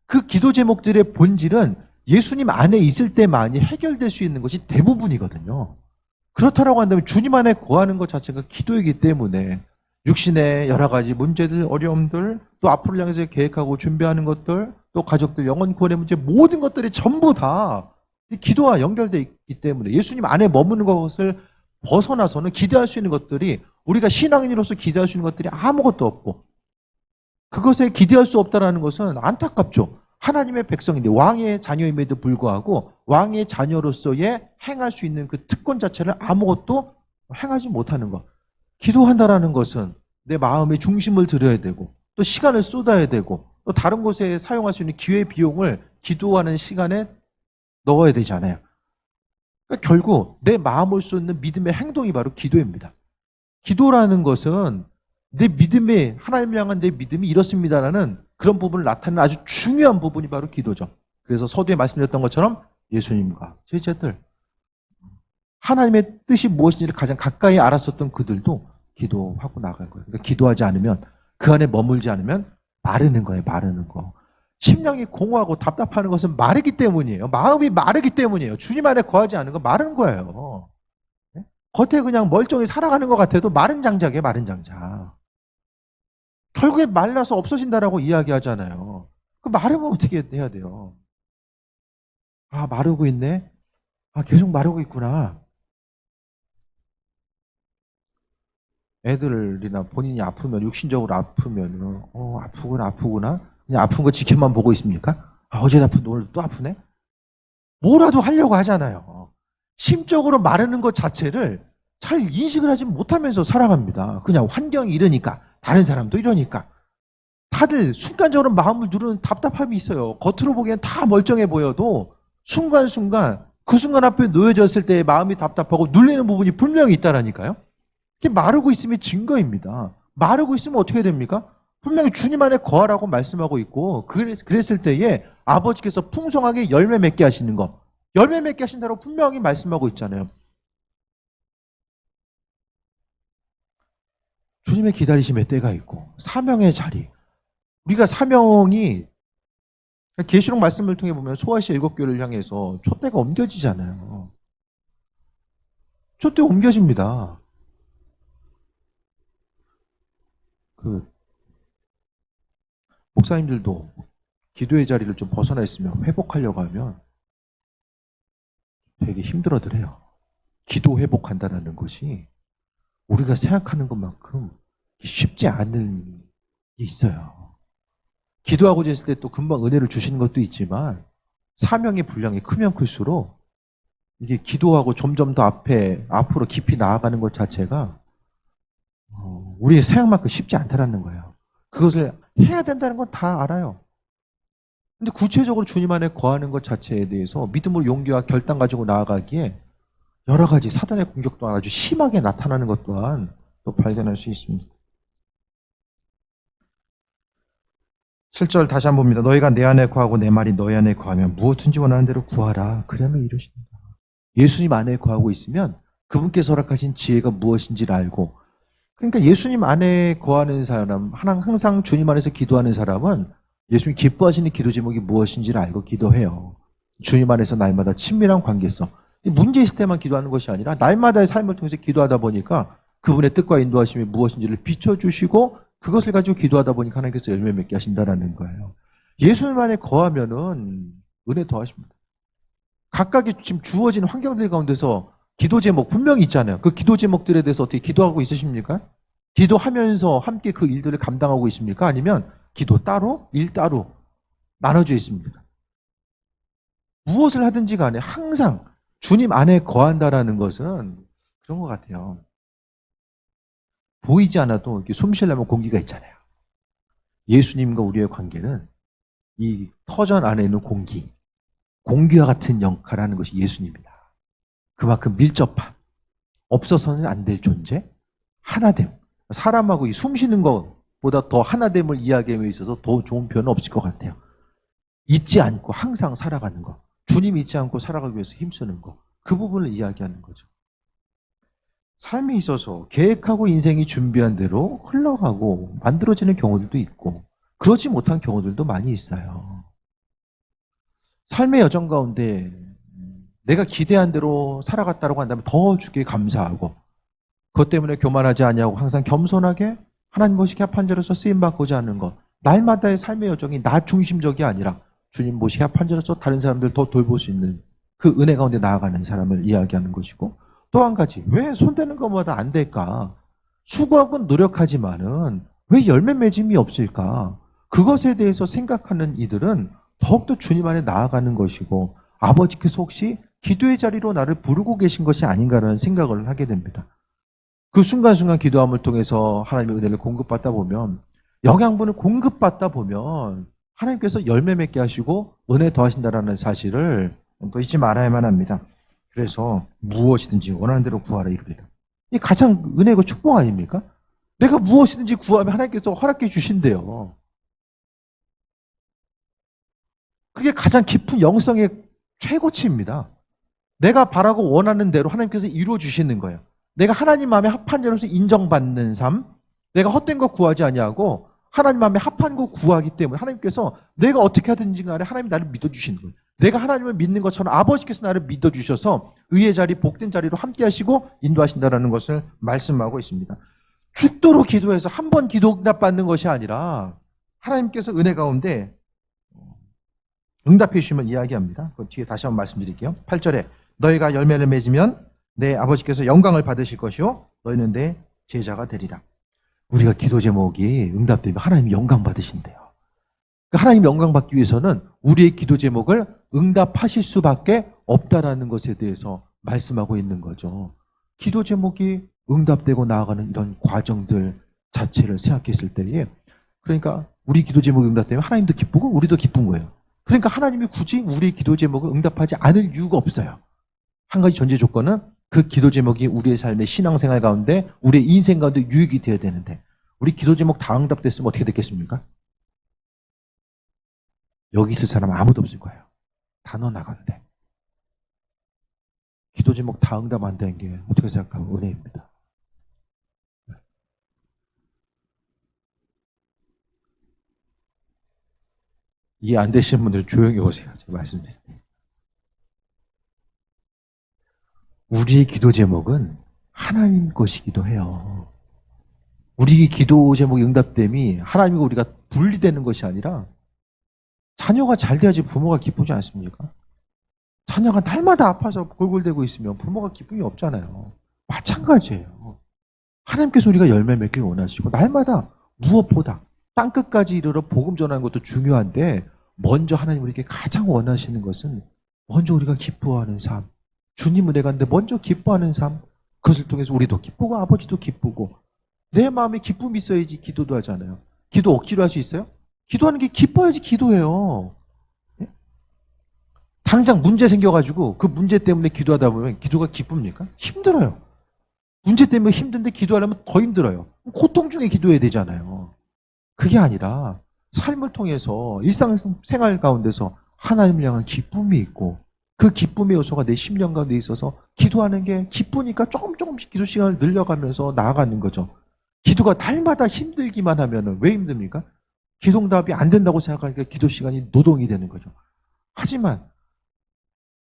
그 기도 제목들의 본질은 예수님 안에 있을 때만이 해결될 수 있는 것이 대부분이거든요. 그렇다고 한다면 주님 안에 거하는 것 자체가 기도이기 때문에 육신의 여러 가지 문제들, 어려움들, 또 앞으로 향해서 계획하고 준비하는 것들, 또 가족들 영혼 구원의 문제, 모든 것들이 전부 다 기도와 연결되어 있기 때문에 예수님 안에 머무는 것을 벗어나서는 기대할 수 있는 것들이, 우리가 신앙인으로서 기대할 수 있는 것들이 아무것도 없고, 그것에 기대할 수 없다는 것은 안타깝죠. 하나님의 백성인데 왕의 자녀임에도 불구하고 왕의 자녀로서의 행할 수 있는 그 특권 자체를 아무것도 행하지 못하는 것. 기도한다라는 것은 내 마음의 중심을 들여야 되고, 또 시간을 쏟아야 되고, 또 다른 곳에 사용할 수 있는 기회 비용을 기도하는 시간에 넣어야 되잖아요. 그러니까 결국 내 마음을 쏟는 믿음의 행동이 바로 기도입니다. 기도라는 것은 내 믿음이, 하나님을 향한 내 믿음이 이렇습니다라는 그런 부분을 나타내는 아주 중요한 부분이 바로 기도죠. 그래서 서두에 말씀드렸던 것처럼 예수님과 제자들, 하나님의 뜻이 무엇인지를 가장 가까이 알았었던 그들도 기도하고 나간 거예요. 그러니까 기도하지 않으면, 그 안에 머물지 않으면 마르는 거예요. 마르는 거. 심령이 공허하고 답답하는 것은 마르기 때문이에요. 마음이 마르기 때문이에요. 주님 안에 거하지 않은 건 마른 거예요. 겉에 그냥 멀쩡히 살아가는 것 같아도 마른 장작이에요. 마른 장작. 결국에 말라서 없어진다라고 이야기하잖아요. 그 마르면 어떻게 해야 돼요? 아, 마르고 있네? 아, 계속 마르고 있구나. 애들이나 본인이 아프면, 육신적으로 아프면, 아프구나. 그냥 아픈 거 지켜만 보고 있습니까? 아, 어제 아픈데 오늘 또 아프네? 뭐라도 하려고 하잖아요. 심적으로 마르는 것 자체를 잘 인식을 하지 못하면서 살아갑니다. 그냥 환경이 이러니까, 다른 사람도 이러니까. 다들 순간적으로 마음을 누르는 답답함이 있어요. 겉으로 보기엔 다 멀쩡해 보여도 순간순간, 그 순간 앞에 놓여졌을 때 마음이 답답하고 눌리는 부분이 분명히 있다라니까요. 이게 마르고 있음의 증거입니다. 마르고 있으면 어떻게 됩니까? 분명히 주님 안에 거하라고 말씀하고 있고, 그랬을 때에 아버지께서 풍성하게 열매 맺게 하시는 거, 열매 맺게 하신다고 분명히 말씀하고 있잖아요. 주님의 기다리심의 때가 있고 사명의 자리, 우리가 사명이 계시록 말씀을 통해 보면 소아시아 7교회를 향해서 촛대가 옮겨지잖아요. 촛대 옮겨집니다. 목사님들도 기도의 자리를 좀 벗어나 있으면 회복하려고 하면 되게 힘들어들 해요. 기도 회복한다는 것이 우리가 생각하는 것만큼 쉽지 않은 게 있어요. 기도하고자 했을 때 또 금방 은혜를 주시는 것도 있지만, 사명의 분량이 크면 클수록 이게 기도하고 점점 더 앞으로 깊이 나아가는 것 자체가 우리의 생각만큼 쉽지 않다라는 거예요. 그것을 해야 된다는 건 다 알아요. 근데 구체적으로 주님 안에 거하는 것 자체에 대해서 믿음으로 용기와 결단 가지고 나아가기에 여러 가지 사단의 공격 또한 아주 심하게 나타나는 것 또한 또 발견할 수 있습니다. 7절 다시 한번 봅니다. 너희가 내 안에 거하고 내 말이 너희 안에 거하면 무엇든지 원하는 대로 구하라. 그러면 이루신다. 예수님 안에 거하고 있으면 그분께서 허락하신 지혜가 무엇인지를 알고, 그러니까 예수님 안에 거하는 사람, 항상 주님 안에서 기도하는 사람은 예수님 기뻐하시는 기도 제목이 무엇인지를 알고 기도해요. 주님 안에서 날마다 친밀한 관계성. 문제 있을 때만 기도하는 것이 아니라 날마다의 삶을 통해서 기도하다 보니까 그분의 뜻과 인도하심이 무엇인지를 비춰주시고, 그것을 가지고 기도하다 보니까 하나님께서 열매 맺게 하신다는 거예요. 예수님 안에 거하면은 은혜 더하십니다. 각각의 지금 주어진 환경들 가운데서 기도 제목 분명히 있잖아요. 그 기도 제목들에 대해서 어떻게 기도하고 있으십니까? 기도하면서 함께 그 일들을 감당하고 있습니까? 아니면 기도 따로, 일 따로 나눠져 있습니까? 무엇을 하든지 간에 항상 주님 안에 거한다라는 것은 그런 것 같아요. 보이지 않아도 이렇게 숨 쉬려면 공기가 있잖아요. 예수님과 우리의 관계는 이 터전 안에 있는 공기와 같은 역할을 하는 것이 예수님입니다. 그만큼 밀접한, 없어서는 안 될 존재? 하나됨. 사람하고 이 숨쉬는 것보다 더 하나됨을 이야기함에 있어서 더 좋은 표현은 없을 것 같아요. 잊지 않고 항상 살아가는 것. 주님 잊지 않고 살아가기 위해서 힘쓰는 것. 그 부분을 이야기하는 거죠. 삶에 있어서 계획하고 인생이 준비한 대로 흘러가고 만들어지는 경우들도 있고 그러지 못한 경우들도 많이 있어요. 삶의 여정 가운데 내가 기대한 대로 살아갔다고 한다면 더 주께 감사하고 그것 때문에 교만하지 아니하고 항상 겸손하게 하나님 보시기 합한 자로서 쓰임받고자 하는 것. 날마다의 삶의 여정이 나 중심적이 아니라 주님 보시기 합한 자로서 다른 사람들 더 돌볼 수 있는 그 은혜 가운데 나아가는 사람을 이야기하는 것이고 또 한 가지, 왜 손대는 것마다 안 될까? 수고하고 노력하지만은 왜 열매 맺음이 없을까? 그것에 대해서 생각하는 이들은 더욱더 주님 안에 나아가는 것이고 아버지께서 혹시 기도의 자리로 나를 부르고 계신 것이 아닌가라는 생각을 하게 됩니다. 그 순간순간 기도함을 통해서 하나님의 은혜를 공급받다 보면 영양분을 공급받다 보면 하나님께서 열매 맺게 하시고 은혜 더하신다라는 사실을 또 잊지 말아야만 합니다. 그래서 무엇이든지 원하는 대로 구하라 이르리라. 이 가장 은혜고 축복 아닙니까? 내가 무엇이든지 구하면 하나님께서 허락해 주신대요. 그게 가장 깊은 영성의 최고치입니다. 내가 바라고 원하는 대로 하나님께서 이루어 주시는 거예요. 내가 하나님 마음에 합한 자로서 인정받는 삶, 내가 헛된 거 구하지 아니하고 하나님 마음에 합한 거 구하기 때문에 하나님께서 내가 어떻게 하든지 간에 하나님이 나를 믿어주시는 거예요. 내가 하나님을 믿는 것처럼 아버지께서 나를 믿어주셔서 의의 자리, 복된 자리로 함께 하시고 인도하신다는 것을 말씀하고 있습니다. 죽도록 기도해서 한 번 기도 응답받는 것이 아니라 하나님께서 은혜 가운데 응답해 주시면 이야기합니다. 그 뒤에 다시 한번 말씀드릴게요. 8절에 너희가 열매를 맺으면 내 아버지께서 영광을 받으실 것이요 너희는 내 제자가 되리라. 우리가 기도 제목이 응답되면 하나님이 영광 받으신대요. 그러니까 하나님 영광 받기 위해서는 우리의 기도 제목을 응답하실 수밖에 없다라는 것에 대해서 말씀하고 있는 거죠. 기도 제목이 응답되고 나아가는 이런 과정들 자체를 생각했을 때에 그러니까 우리 기도 제목이 응답되면 하나님도 기쁘고 우리도 기쁜 거예요. 그러니까 하나님이 굳이 우리의 기도 제목을 응답하지 않을 이유가 없어요. 한 가지 전제 조건은 그 기도 제목이 우리의 삶의 신앙생활 가운데 우리의 인생 가운데 유익이 되어야 되는데 우리 기도 제목 다 응답됐으면 어떻게 됐겠습니까? 여기 있을 사람 아무도 없을 거예요. 다 넣어나가는데 기도 제목 다 응답 안 되는 게 어떻게 생각하면 은혜입니다. 이해 안 되시는 분들 조용히 오세요. 제가 말씀드릴게요. 우리의 기도 제목은 하나님 것이기도 해요. 우리 기도 제목의 응답됨이 하나님과 우리가 분리되는 것이 아니라 자녀가 잘 돼야지 부모가 기쁘지 않습니까? 자녀가 날마다 아파서 골골대고 있으면 부모가 기쁨이 없잖아요. 마찬가지예요. 하나님께서 우리가 열매 맺길 원하시고 날마다 무엇보다 땅끝까지 이르러 복음 전하는 것도 중요한데 먼저 하나님 우리에게 가장 원하시는 것은 먼저 우리가 기뻐하는 삶. 주님 은혜 가운데 먼저 기뻐하는 삶. 그것을 통해서 우리도 기쁘고 아버지도 기쁘고 내 마음에 기쁨이 있어야지 기도도 하잖아요. 기도 억지로 할 수 있어요? 기도하는 게 기뻐야지 기도해요. 당장 문제 생겨가지고 그 문제 때문에 기도하다 보면 기도가 기쁩니까? 힘들어요. 문제 때문에 힘든데 기도하려면 더 힘들어요. 고통 중에 기도해야 되잖아요. 그게 아니라 삶을 통해서 일상생활 가운데서 하나님을 향한 기쁨이 있고 그 기쁨의 요소가 내 심령 가운데 있어서 기도하는 게 기쁘니까 조금씩 기도 시간을 늘려가면서 나아가는 거죠. 기도가 날마다 힘들기만 하면 왜 힘듭니까? 기도응답이 안 된다고 생각하니까 기도 시간이 노동이 되는 거죠. 하지만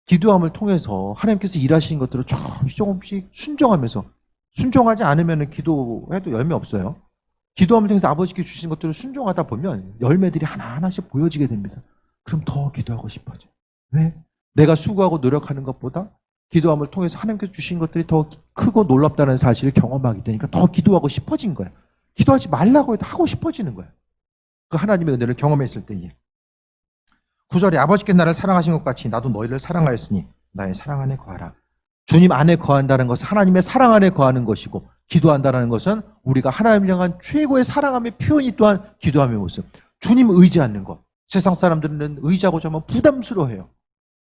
기도함을 통해서 하나님께서 일하시는 것들을 조금씩 순종하면서 순종하지 않으면 기도해도 열매 없어요. 기도함을 통해서 아버지께 주신 것들을 순종하다 보면 열매들이 하나하나씩 보여지게 됩니다. 그럼 더 기도하고 싶어져요. 왜? 내가 수고하고 노력하는 것보다 기도함을 통해서 하나님께서 주신 것들이 더 크고 놀랍다는 사실을 경험하게 되니까 더 기도하고 싶어진 거예요. 기도하지 말라고 해도 하고 싶어지는 거예요. 그 하나님의 은혜를 경험했을 때에 9절에 아버지께 나를 사랑하신 것 같이 나도 너희를 사랑하였으니 나의 사랑 안에 거하라. 주님 안에 거한다는 것은 하나님의 사랑 안에 거하는 것이고 기도한다는 것은 우리가 하나님을 향한 최고의 사랑함의 표현이 또한 기도함의 모습. 주님 의지하는 것. 세상 사람들은 의지하고자 하면 부담스러워해요.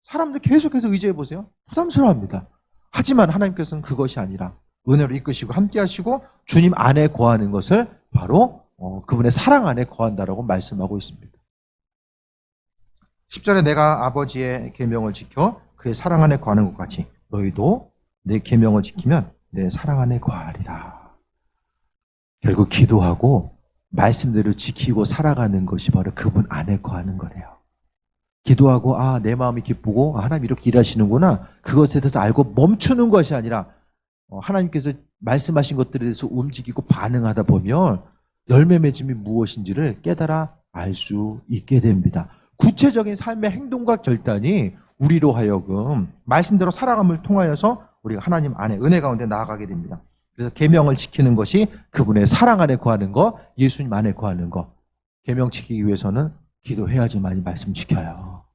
사람들 계속해서 의지해 보세요. 부담스러워합니다. 하지만 하나님께서는 그것이 아니라 은혜로 이끄시고 함께 하시고 주님 안에 거하는 것을 바로 그분의 사랑 안에 거한다라고 말씀하고 있습니다. 10절에 내가 아버지의 계명을 지켜 그의 사랑 안에 거하는 것 같이 너희도 내 계명을 지키면 내 사랑 안에 거하리라. 결국 기도하고 말씀대로 지키고 살아가는 것이 바로 그분 안에 거하는 거래요. 기도하고 내 마음이 기쁘고 하나님 이렇게 일하시는구나, 그것에 대해서 알고 멈추는 것이 아니라 하나님께서 말씀하신 것들에 대해서 움직이고 반응하다 보면 열매 맺음이 무엇인지를 깨달아 알 수 있게 됩니다. 구체적인 삶의 행동과 결단이 우리로 하여금 말씀대로 살아감을 통하여서 우리가 하나님 안에 은혜 가운데 나아가게 됩니다. 그래서 계명을 지키는 것이 그분의 사랑 안에 거하는 거, 예수님 안에 거하는 거. 계명 지키기 위해서는 기도해야지만이 말씀 지켜요.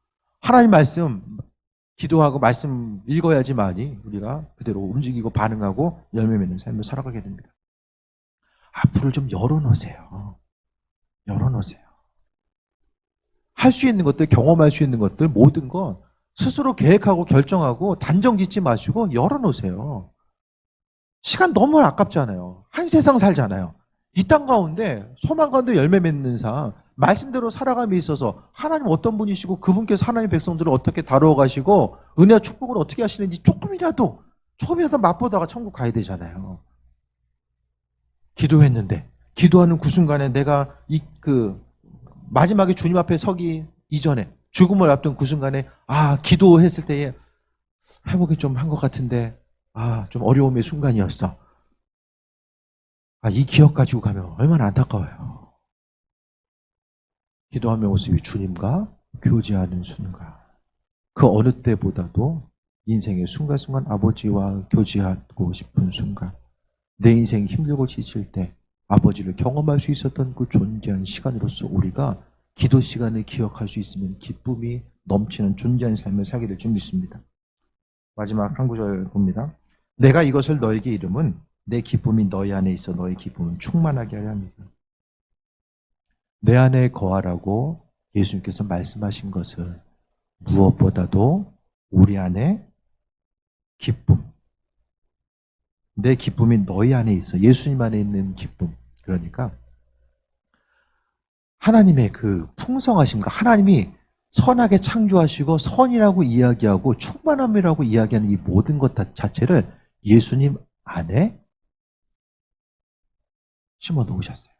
하나님 말씀 기도하고 말씀 읽어야지만이 우리가 그대로 움직이고 반응하고 열매 맺는 삶을 살아가게 됩니다. 앞으로 좀 열어놓으세요. 열어놓으세요. 할 수 있는 것들, 경험할 수 있는 것들, 모든 건 스스로 계획하고 결정하고 단정 짓지 마시고 열어놓으세요. 시간 너무 아깝잖아요. 한 세상 살잖아요. 이 땅 가운데 소망 가운데 열매 맺는 상, 말씀대로 살아감에 있어서 하나님 어떤 분이시고 그분께서 하나님의 백성들을 어떻게 다루어 가시고 은혜와 축복을 어떻게 하시는지 조금이라도 맛보다가 천국 가야 되잖아요. 기도했는데 기도하는 그 순간에 내가 마지막에 주님 앞에 서기 이전에 죽음을 앞둔 그 순간에 기도했을 때에 회복이 좀 한 것 같은데 좀 어려움의 순간이었어. 이 기억 가지고 가면 얼마나 안타까워요. 기도하며 모습이 주님과 교제하는 순간, 그 어느 때보다도 인생의 순간순간 아버지와 교제하고 싶은 순간, 내 인생이 힘들고 지칠 때 아버지를 경험할 수 있었던 그 존귀한 시간으로서 우리가 기도 시간을 기억할 수 있으면 기쁨이 넘치는 존귀한 삶을 살게 될 줄 믿습니다. 마지막 한 구절 봅니다. 내가 이것을 너에게 이름은 내 기쁨이 너희 안에 있어 너희 기쁨은 충만하게 하려 합니다. 내 안에 거하라고 예수님께서 말씀하신 것은 무엇보다도 우리 안에 기쁨, 내 기쁨이 너희 안에 있어, 예수님 안에 있는 기쁨. 그러니까 하나님의 그 풍성하심과 하나님이 선하게 창조하시고 선이라고 이야기하고 충만함이라고 이야기하는 이 모든 것 자체를 예수님 안에 심어 놓으셨어요.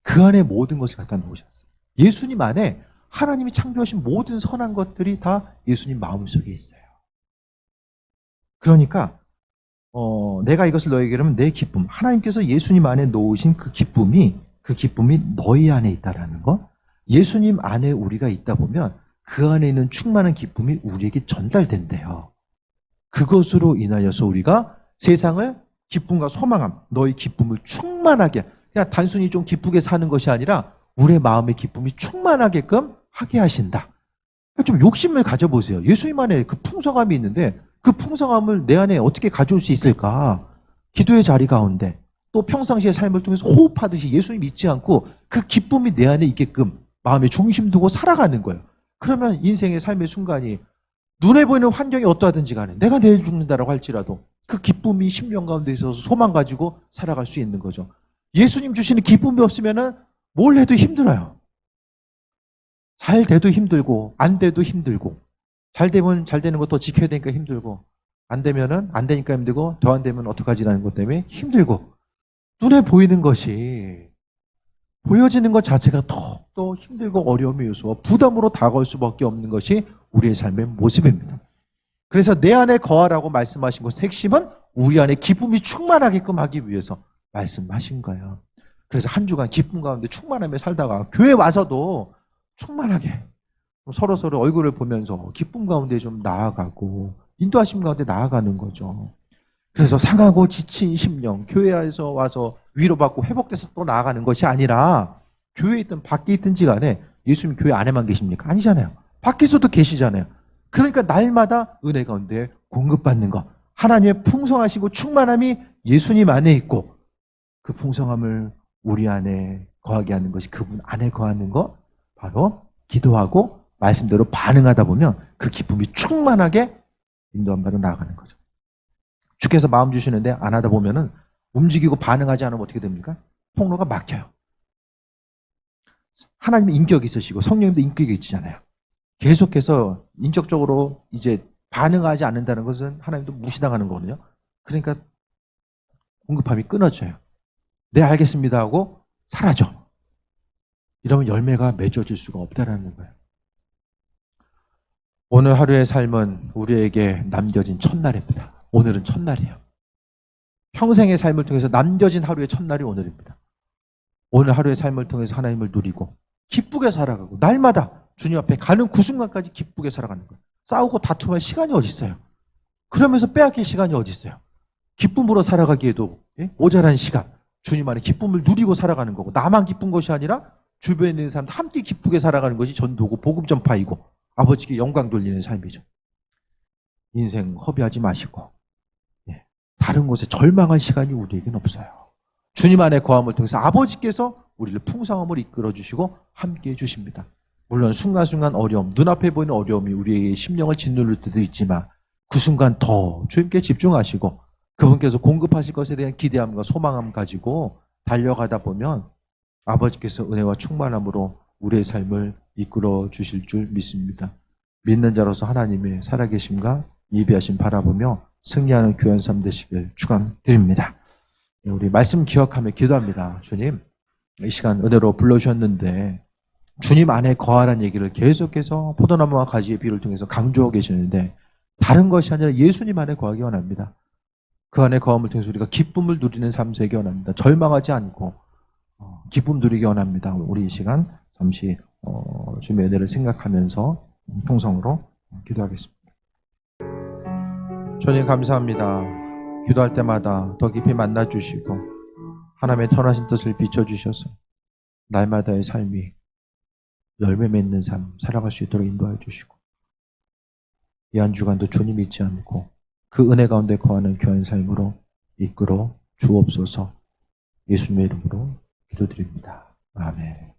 그 안에 모든 것을 갖다 놓으셨어요. 예수님 안에 하나님이 창조하신 모든 선한 것들이 다 예수님 마음속에 있어요. 그러니까 내가 이것을 너에게 이르면 내 기쁨, 하나님께서 예수님 안에 놓으신 그 기쁨이 너희 안에 있다라는 것. 예수님 안에 우리가 있다 보면 그 안에 있는 충만한 기쁨이 우리에게 전달된대요. 그것으로 인하여서 우리가 세상을 기쁨과 소망함, 너희 기쁨을 충만하게, 그냥 단순히 좀 기쁘게 사는 것이 아니라 우리의 마음의 기쁨이 충만하게끔 하게 하신다. 그러니까 좀 욕심을 가져보세요. 예수님 안에 그 풍성함이 있는데 그 풍성함을 내 안에 어떻게 가져올 수 있을까? 기도의 자리 가운데 또 평상시의 삶을 통해서 호흡하듯이 예수님 잊지 않고 그 기쁨이 내 안에 있게끔 마음에 중심 두고 살아가는 거예요. 그러면 인생의 삶의 순간이 눈에 보이는 환경이 어떠하든지 간에 내가 내일 죽는다라고 할지라도 그 기쁨이 심령 가운데 있어서 소망 가지고 살아갈 수 있는 거죠. 예수님 주시는 기쁨이 없으면은 뭘 해도 힘들어요. 잘 돼도 힘들고 안 돼도 힘들고, 잘 되면 잘 되는 거 더 지켜야 되니까 힘들고, 안 되면은 안 되니까 힘들고, 더 안 되면 어떡하지라는 것 때문에 힘들고, 눈에 보이는 것이 보여지는 것 자체가 더욱더 힘들고 어려움의 요소와 부담으로 다가올 수밖에 없는 것이 우리의 삶의 모습입니다. 그래서 내 안에 거하라고 말씀하신 것의 핵심은 우리 안에 기쁨이 충만하게끔 하기 위해서 말씀하신 거예요. 그래서 한 주간 기쁨 가운데 충만하며 살다가 교회 와서도 충만하게 서로 얼굴을 보면서 기쁨 가운데 좀 나아가고 인도하심 가운데 나아가는 거죠. 그래서 상하고 지친 심령, 교회에서 와서 위로받고 회복돼서 또 나아가는 것이 아니라 교회에 있든 밖에 있든지 간에 예수님 교회 안에만 계십니까? 아니잖아요. 밖에서도 계시잖아요. 그러니까 날마다 은혜 가운데 공급받는 것, 하나님의 풍성하시고 충만함이 예수님 안에 있고 그 풍성함을 우리 안에 거하게 하는 것이 그분 안에 거하는 것, 바로 기도하고 말씀대로 반응하다 보면 그 기쁨이 충만하게 인도한 바로 나아가는 거죠. 주께서 마음 주시는데 안 하다 보면은 움직이고 반응하지 않으면 어떻게 됩니까? 통로가 막혀요. 하나님이 인격이 있으시고 성령님도 인격이 있잖아요. 계속해서 인격적으로 이제 반응하지 않는다는 것은 하나님도 무시당하는 거거든요. 그러니까 공급함이 끊어져요. 네, 알겠습니다 하고 사라져. 이러면 열매가 맺어질 수가 없다라는 거예요. 오늘 하루의 삶은 우리에게 남겨진 첫날입니다. 오늘은 첫날이에요. 평생의 삶을 통해서 남겨진 하루의 첫날이 오늘입니다. 오늘 하루의 삶을 통해서 하나님을 누리고 기쁘게 살아가고 날마다 주님 앞에 가는 그 순간까지 기쁘게 살아가는 거예요. 싸우고 다툼할 시간이 어디 있어요? 그러면서 빼앗길 시간이 어디 있어요? 기쁨으로 살아가기에도 모자란 시간, 주님 안에 기쁨을 누리고 살아가는 거고, 나만 기쁜 것이 아니라 주변에 있는 사람도 함께 기쁘게 살아가는 것이 전도고 복음 전파이고 아버지께 영광 돌리는 삶이죠. 인생 허비하지 마시고 다른 곳에 절망할 시간이 우리에겐 없어요. 주님 안에 거함을 통해서 아버지께서 우리를 풍성함으로 이끌어 주시고 함께해 주십니다. 물론 순간순간 어려움, 눈앞에 보이는 어려움이 우리의 심령을 짓누를 때도 있지만 그 순간 더 주님께 집중하시고 그분께서 공급하실 것에 대한 기대함과 소망함 가지고 달려가다 보면 아버지께서 은혜와 충만함으로 우리의 삶을 이끌어 주실 줄 믿습니다. 믿는 자로서 하나님의 살아계심과 예비하심 바라보며 승리하는 귀한 삶 되시길 축원드립니다. 우리 말씀 기억하며 기도합니다. 주님, 이 시간 은혜로 불러주셨는데 주님 안에 거하라는 얘기를 계속해서 포도나무와 가지의 비유를 통해서 강조하고 계시는데 다른 것이 아니라 예수님 안에 거하기 원합니다. 그 안에 거함을 통해서 우리가 기쁨을 누리는 삶 되기 원합니다. 절망하지 않고 기쁨 누리기 원합니다. 우리 이 시간 잠시 주님의 은혜를 생각하면서 통성으로 기도하겠습니다. 주님 감사합니다. 기도할 때마다 더 깊이 만나주시고 하나님의 선하신 뜻을 비춰주셔서 날마다의 삶이 열매 맺는 삶 살아갈 수 있도록 인도하여 주시고 이 한 주간도 주님 잊지 않고 그 은혜 가운데 거하는 귀한 삶으로 이끌어 주옵소서. 예수님의 이름으로 기도드립니다. 아멘.